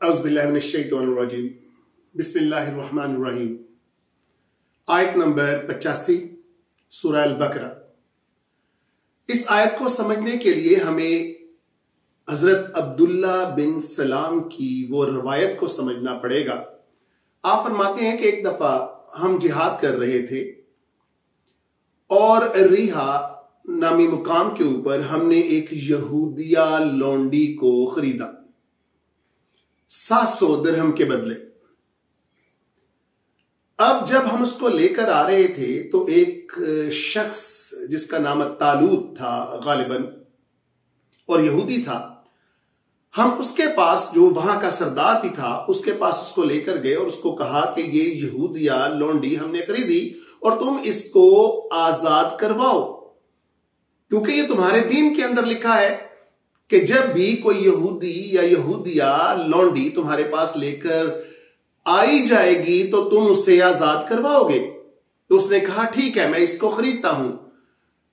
औज़ुबिल्लाहिमिनश्शैतानिर्रजीम बिस्मिल्लाहिर्रहमानिर्रहीम। आयत नंबर 85 सूरह अल-बकरा। इस आयत को समझने के लिए हमें हजरत अब्दुल्ला बिन सलाम की वो रवायत को समझना पड़ेगा। आप फरमाते हैं कि एक दफा हम जिहाद कर रहे थे और रिहा नामी मुकाम के ऊपर हमने एक यहूदिया लौंडी को खरीदा 700 दिरहम के बदले। अब जब हम उसको लेकर आ रहे थे तो एक शख्स जिसका नाम तालूत था गालिबन और यहूदी था, हम उसके पास, जो वहां का सरदार भी था, उसके पास उसको लेकर गए और उसको कहा कि ये यहूदिया लौंडी हमने खरीदी और तुम इसको आजाद करवाओ, क्योंकि ये तुम्हारे दीन के अंदर लिखा है कि जब भी कोई यहूदी या यहूदिया लौंडी तुम्हारे पास लेकर आई जाएगी तो तुम उससे आजाद करवाओगे। तो उसने कहा ठीक है, मैं इसको खरीदता हूं।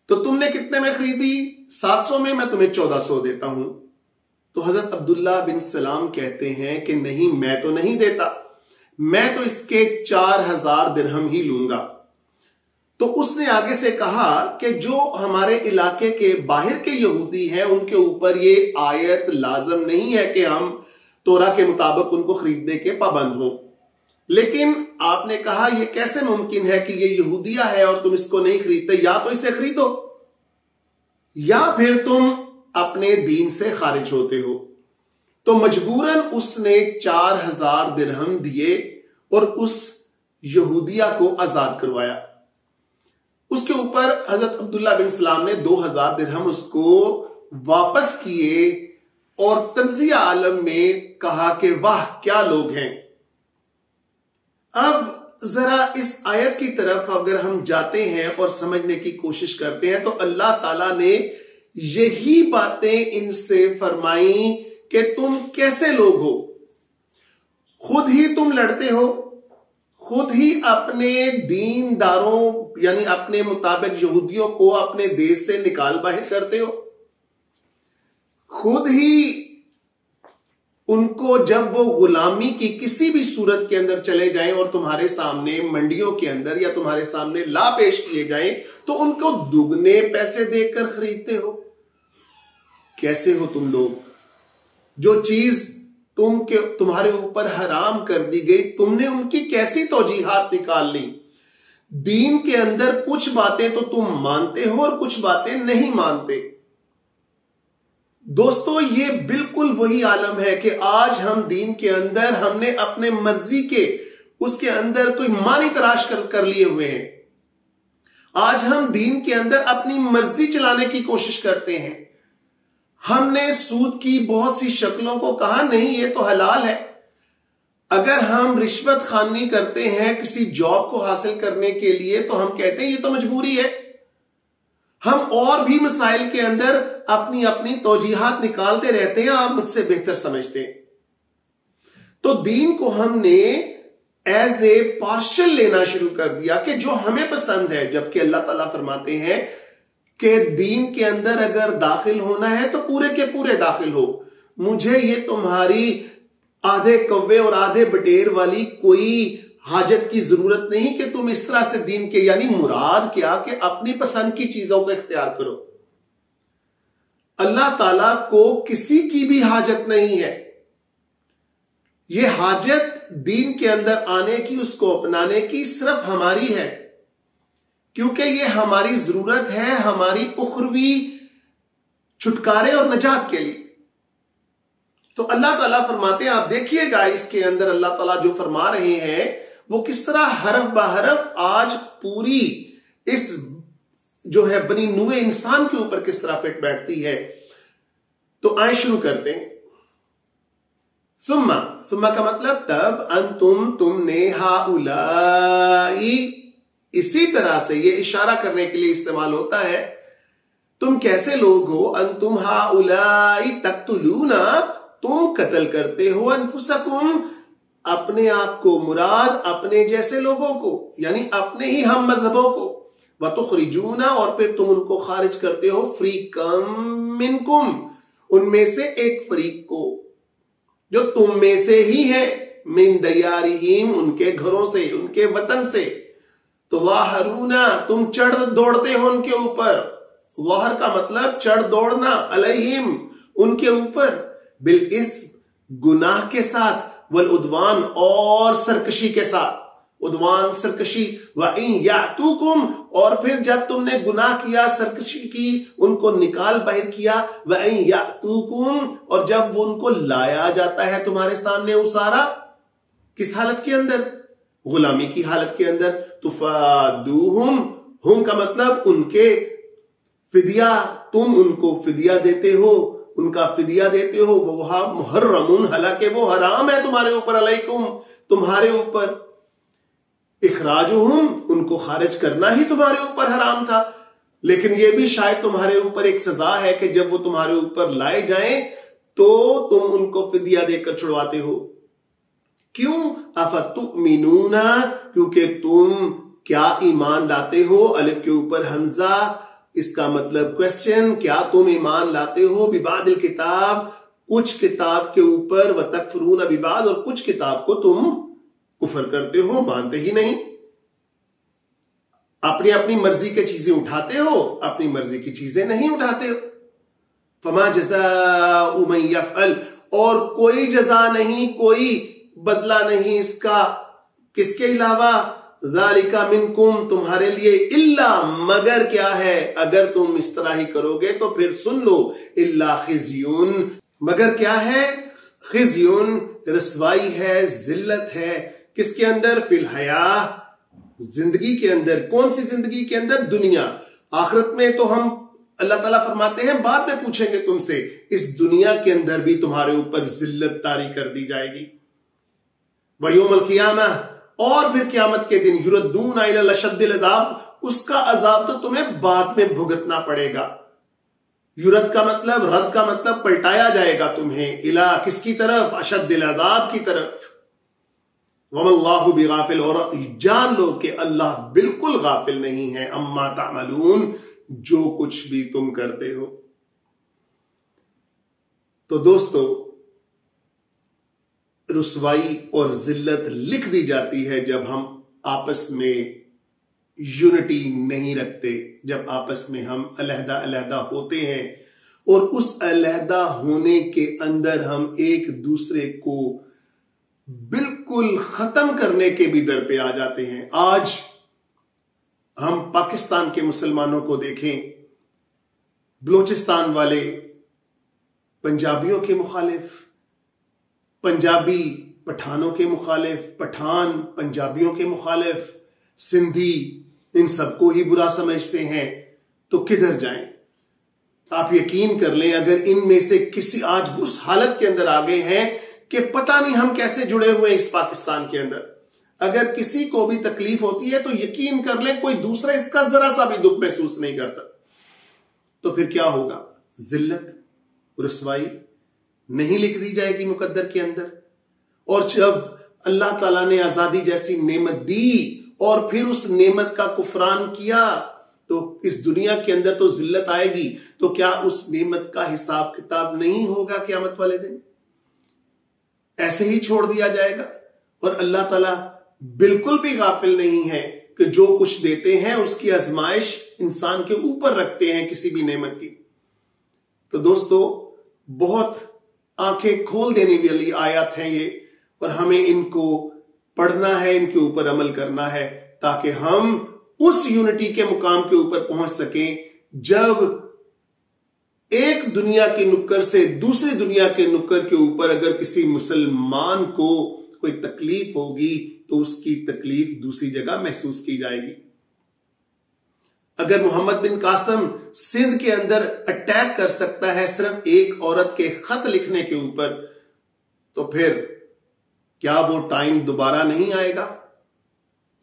तो तुमने कितने में खरीदी? 700 में, मैं तुम्हें 1400 देता हूं। तो हजरत अब्दुल्ला बिन सलाम कहते हैं कि नहीं, मैं तो नहीं देता, मैं तो इसके 4000 दिरहम ही लूंगा। तो उसने आगे से कहा कि जो हमारे इलाके के बाहर के यहूदी हैं उनके ऊपर ये आयत लाजम नहीं है कि हम तोरा के मुताबिक उनको खरीदने के पाबंद हों, लेकिन आपने कहा यह कैसे मुमकिन है कि ये यहूदिया है और तुम इसको नहीं खरीदते? या तो इसे खरीदो या फिर तुम अपने दीन से खारिज होते हो। तो मजबूरन उसने 4000 दिरहम दिए और उस यहूदिया को आजाद करवाया। उसके ऊपर हजरत अब्दुल्ला बिन सलाम ने 2000 दिरहम उसको वापस किए और तंजिया आलम में कहा कि वाह क्या लोग हैं। अब जरा इस आयत की तरफ अगर हम जाते हैं और समझने की कोशिश करते हैं तो अल्लाह ताला ने यही बातें इनसे फरमाई कि तुम कैसे लोग हो, खुद ही तुम लड़ते हो, खुद ही अपने दीनदारों यानी अपने मुताबिक यहूदियों को अपने देश से निकाल बाहर करते हो, खुद ही उनको जब वो गुलामी की किसी भी सूरत के अंदर चले जाएं और तुम्हारे सामने मंडियों के अंदर या तुम्हारे सामने ला पेश किए जाएं तो उनको दुगने पैसे देकर खरीदते हो। कैसे हो तुम लोग? जो चीज तुम्हारे ऊपर हराम कर दी गई, तुमने उनकी कैसी तौजीहात निकाल ली। दीन के अंदर कुछ बातें तो तुम मानते हो और कुछ बातें नहीं मानते। दोस्तों, ये बिल्कुल वही आलम है कि आज हम दीन के अंदर हमने अपने मर्जी के उसके अंदर कोई मानी तराश कर लिए हुए हैं। आज हम दीन के अंदर अपनी मर्जी चलाने की कोशिश करते हैं। हमने सूद की बहुत सी शक्लों को कहा नहीं, ये तो हलाल है। अगर हम रिश्वत खानी करते हैं किसी जॉब को हासिल करने के लिए तो हम कहते हैं ये तो मजबूरी है। हम और भी मसाइल के अंदर अपनी अपनी तौजीहात निकालते रहते हैं, आप मुझसे बेहतर समझते हैं। तो दीन को हमने एज ए पार्शल लेना शुरू कर दिया कि जो हमें पसंद है, जबकि अल्लाह ताला फरमाते हैं कि दीन के अंदर अगर दाखिल होना है तो पूरे के पूरे दाखिल हो। मुझे ये तुम्हारी आधे कव्वे और आधे बटेर वाली कोई हाजत की जरूरत नहीं कि तुम इस तरह से दीन के, यानी मुराद क्या कि अपनी पसंद की चीजों को इख्तियार करो। अल्लाह ताला को किसी की भी हाजत नहीं है। यह हाजत दीन के अंदर आने की, उसको अपनाने की सिर्फ हमारी है, क्योंकि यह हमारी जरूरत है हमारी उखरवी छुटकारे और नजात के लिए। तो अल्लाह ताला फरमाते हैं, आप देखिएगा इसके अंदर अल्लाह ताला जो फरमा रहे हैं वो किस तरह हरफ बहरफ आज पूरी इस जो है बनी नूए इंसान के ऊपर किस तरह फिट बैठती है। तो आए शुरू करते हैं। सुम्मा, सुम्मा का मतलब तब, तुमने, हाउलाई, इसी तरह से ये इशारा करने के लिए इस्तेमाल होता है। तुम कैसे लोग हो, अंतुम हाउलाई तक्तुलूना, तुम कत्ल करते हो अनफुसकुम, अपने आप को, मुराद अपने जैसे लोगों को, यानी अपने ही हम मजहबों को, व तुखरिजूना, और फिर तुम उनको खारिज करते हो, फरीकम मिनकुम, उनमें से एक फरीक को जो तुम में से ही है, मिन दयारिहिम, उनके घरों से, उनके वतन से। तो वाहरूना, तुम चढ़ दौड़ते हो उनके ऊपर, वाहर का मतलब चढ़ दौड़ना, अलैहिम, उनके ऊपर, बिल इस्म, गुनाह के साथ, वल उद्वान, और सरकशी के साथ, उद्वान सरकशी, व इन यातुकुम, और फिर जब तुमने गुनाह किया, सरकशी की, उनको निकाल बाहर किया, व इन यातुकुम, और जब वो उनको लाया जाता है तुम्हारे सामने उसारा, किस हालत के अंदर? गुलामी की हालत के अंदर। तुफादूहुम, हुम का मतलब उनके फिदिया, तुम उनको फिदिया देते हो, उनका फिदिया देते हो, वो मुहर्रमुन, हालांकि वो हराम है तुम्हारे ऊपर, अलैकुम, तुम्हारे ऊपर, इखराजुहुम, उनको खारिज करना ही तुम्हारे ऊपर हराम था, लेकिन यह भी शायद तुम्हारे ऊपर एक सजा है कि जब वो तुम्हारे ऊपर लाए जाएं तो तुम उनको फिदिया देकर छुड़वाते हो। क्यों? अफतुमिनूना, क्योंकि तुम क्या ईमान लाते हो, अलिफ के ऊपर हमजा, इसका मतलब क्वेश्चन, क्या तुम ईमान लाते हो, बिबादिल किताब, कुछ किताब के ऊपर, व तकफुरून बिबाद, और कुछ किताब को तुम कुफर करते हो, मानते ही नहीं, अपनी अपनी मर्जी की चीजें उठाते हो, अपनी मर्जी की चीजें नहीं उठाते हो। फमा जज़ाउ मन यफ़अल, और कोई जजा नहीं, कोई बदला नहीं इसका, किसके अलावा, ज़ालिका मिनकुम, तुम्हारे लिए, इल्ला, मगर क्या है, अगर तुम इस तरह ही करोगे तो फिर सुन लो, इल्ला खिज़युन, मगर क्या है, खिज़युन, रसवाई है, जिल्लत है, किसके अंदर, फिल हया, जिंदगी के अंदर। कौन सी जिंदगी के अंदर? दुनिया। आखिरत में तो हम, अल्लाह ताला फरमाते हैं, बाद में पूछेंगे तुमसे, इस दुनिया के अंदर भी तुम्हारे ऊपर जिल्लत तारी कर दी जाएगी। वयौमल क़ियामा, और फिर क़यामत के दिन, युरद्दूना इला अशद्दिल अज़ाब, उसका अजाब तो तुम्हें बाद में भुगतना पड़ेगा। युरद का मतलब, रद का मतलब पलटाया जाएगा तुम्हें, इला, किसकी तरफ, अशद्दिल अज़ाब की तरफ। वमल्लाहु बिगाफिल, और जान लो कि अल्लाह बिल्कुल गाफिल नहीं है, अम्मा तामलून, जो कुछ भी तुम करते हो। तो दोस्तों, रुसवाई और जिल्लत लिख दी जाती है जब हम आपस में यूनिटी नहीं रखते, जब आपस में हम अलहदा अलहदा होते हैं, और उस अलहदा होने के अंदर हम एक दूसरे को बिल्कुल खत्म करने के भी दर पे आ जाते हैं। आज हम पाकिस्तान के मुसलमानों को देखें, बलोचिस्तान वाले पंजाबियों के मुखालिफ, पंजाबी पठानों के मुखालिफ, पठान पंजाबियों के मुखालिफ, सिंधी इन सबको ही बुरा समझते हैं, तो किधर जाएं? आप यकीन कर लें, अगर इनमें से किसी आज उस हालत के अंदर आ गए हैं कि पता नहीं हम कैसे जुड़े हुए हैं इस पाकिस्तान के अंदर, अगर किसी को भी तकलीफ होती है तो यकीन कर लें कोई दूसरा इसका जरा सा भी दुख महसूस नहीं करता। तो फिर क्या होगा? जिल्लत, रुसवाई नहीं लिख दी जाएगी मुकद्दर के अंदर। और जब अल्लाह ताला ने आजादी जैसी नेमत दी और फिर उस नेमत का कुफरान किया, तो इस दुनिया के अंदर तो जिल्लत आएगी, तो क्या उस नेमत का हिसाब किताब नहीं होगा क़यामत वाले दिन? ऐसे ही छोड़ दिया जाएगा? और अल्लाह ताला बिल्कुल भी गाफिल नहीं है कि जो कुछ देते हैं उसकी आजमाइश इंसान के ऊपर रखते हैं किसी भी नेमत की। तो दोस्तों, बहुत आंखें खोल देने वाली आयत हैं ये, और हमें इनको पढ़ना है, इनके ऊपर अमल करना है, ताकि हम उस यूनिटी के मुकाम के ऊपर पहुंच सकें जब एक दुनिया के नुक्कर से दूसरी दुनिया के नुक्कर के ऊपर अगर किसी मुसलमान को कोई तकलीफ होगी तो उसकी तकलीफ दूसरी जगह महसूस की जाएगी। अगर मोहम्मद बिन कासिम सिंध के अंदर अटैक कर सकता है सिर्फ एक औरत के खत लिखने के ऊपर, तो फिर क्या वो टाइम दोबारा नहीं आएगा?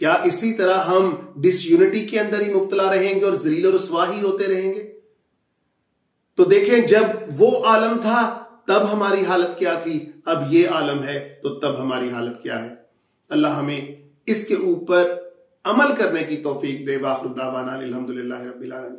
क्या इसी तरह हम डिसयूनिटी के अंदर ही मुब्तला रहेंगे और जलील और रुसवा ही होते रहेंगे? तो देखें, जब वो आलम था तब हमारी हालत क्या थी, अब ये आलम है तो तब हमारी हालत क्या है। अल्लाह हमें इसके ऊपर अमल करने की तौफीक दे। वाखिर दावाना अल्हम्दुलिल्लाहि रब्बिल आलमीन।